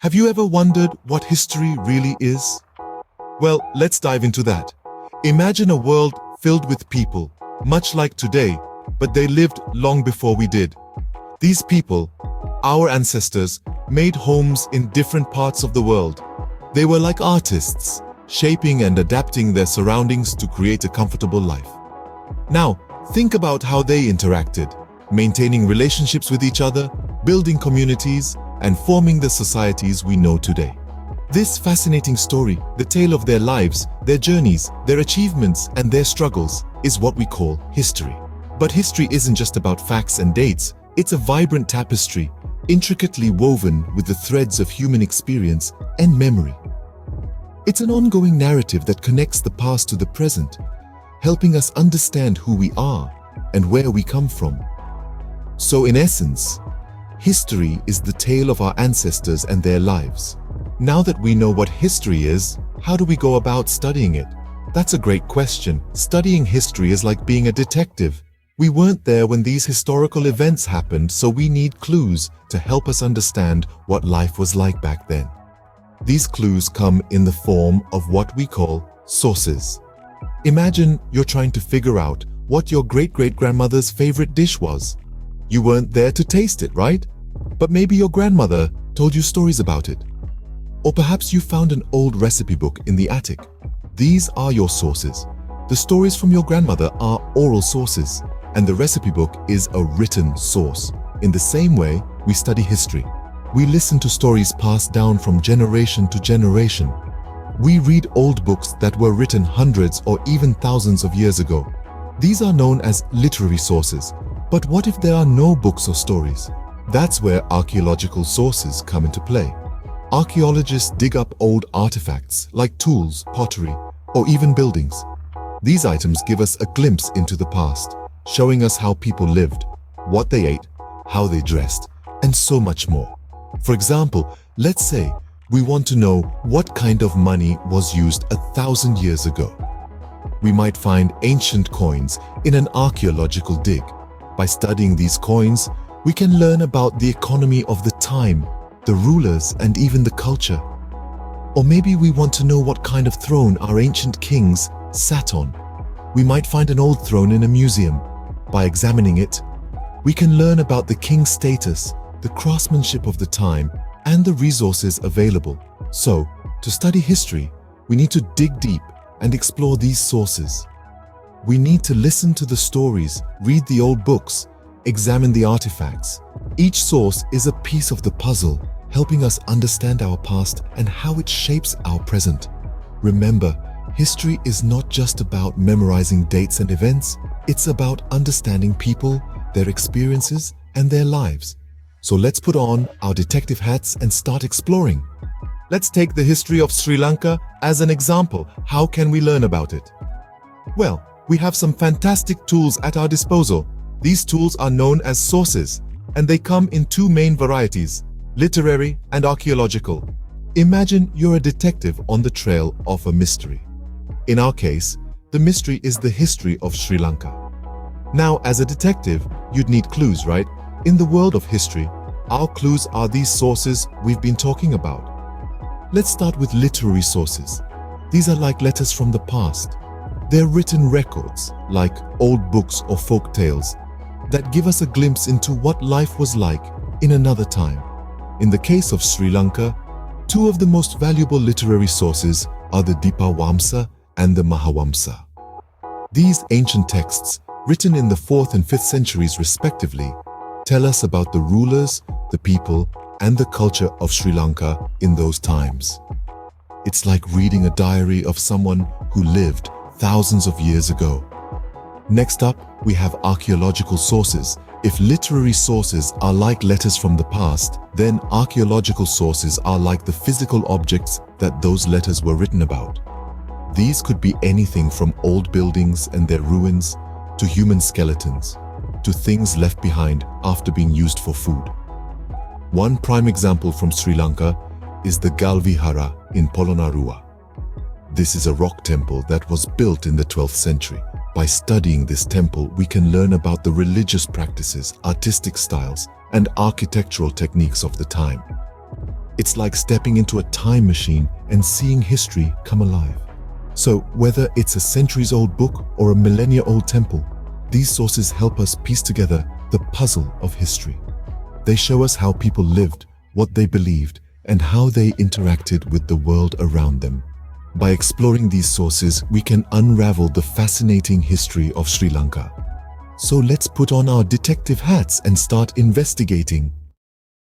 Have you ever wondered what history really is? Well, let's dive into that. Imagine a world filled with people, much like today, but they lived long before we did. These people, our ancestors, made homes in different parts of the world. They were like artists, shaping and adapting their surroundings to create a comfortable life. Now, think about how they interacted, maintaining relationships with each other, building communities, and forming the societies we know today. This fascinating story, the tale of their lives, their journeys, their achievements, and their struggles, is what we call history. But history isn't just about facts and dates, it's a vibrant tapestry, intricately woven with the threads of human experience and memory. It's an ongoing narrative that connects the past to the present, helping us understand who we are and where we come from. So in essence, history is the tale of our ancestors and their lives. Now that we know what history is, how do we go about studying it? That's a great question. Studying history is like being a detective. We weren't there when these historical events happened, so we need clues to help us understand what life was like back then. These clues come in the form of what we call sources. Imagine you're trying to figure out what your great-great-grandmother's favorite dish was. You weren't there to taste it, right? But maybe your grandmother told you stories about it. Or perhaps you found an old recipe book in the attic. These are your sources. The stories from your grandmother are oral sources, and the recipe book is a written source. In the same way, we study history. We listen to stories passed down from generation to generation. We read old books that were written hundreds or even thousands of years ago. These are known as literary sources. But what if there are no books or stories? That's where archaeological sources come into play. Archaeologists dig up old artifacts like tools, pottery, or even buildings. These items give us a glimpse into the past, showing us how people lived, what they ate, how they dressed, and so much more. For example, let's say we want to know what kind of money was used 1,000 years ago. We might find ancient coins in an archaeological dig. By studying these coins, we can learn about the economy of the time, the rulers, and even the culture. Or maybe we want to know what kind of throne our ancient kings sat on. We might find an old throne in a museum. By examining it, we can learn about the king's status, the craftsmanship of the time, and the resources available. So, to study history, we need to dig deep and explore these sources. We need to listen to the stories, read the old books, examine the artifacts. Each source is a piece of the puzzle, helping us understand our past and how it shapes our present. Remember, history is not just about memorizing dates and events, it's about understanding people, their experiences, and their lives. So let's put on our detective hats and start exploring. Let's take the history of Sri Lanka as an example. How can we learn about it? Well, we have some fantastic tools at our disposal. These tools are known as sources, and they come in two main varieties, literary and archaeological. Imagine you're a detective on the trail of a mystery. In our case, the mystery is the history of Sri Lanka. Now, as a detective, you'd need clues, right? In the world of history, our clues are these sources we've been talking about. Let's start with literary sources. These are like letters from the past. They're written records, like old books or folk tales, that give us a glimpse into what life was like in another time. In the case of Sri Lanka, two of the most valuable literary sources are the Dipawamsa and the Mahawamsa. These ancient texts, written in the 4th and 5th centuries respectively, tell us about the rulers, the people, and the culture of Sri Lanka in those times. It's like reading a diary of someone who lived thousands of years ago. Next up, we have archaeological sources. If literary sources are like letters from the past, then archaeological sources are like the physical objects that those letters were written about. These could be anything from old buildings and their ruins, to human skeletons, to things left behind after being used for food. One prime example from Sri Lanka is the Galvihara in Polonnaruwa. This is a rock temple that was built in the 12th century. By studying this temple, we can learn about the religious practices, artistic styles, and architectural techniques of the time. It's like stepping into a time machine and seeing history come alive. So, whether it's a centuries-old book or a millennia-old temple, these sources help us piece together the puzzle of history. They show us how people lived, what they believed, and how they interacted with the world around them. By exploring these sources, we can unravel the fascinating history of Sri Lanka. So let's put on our detective hats and start investigating.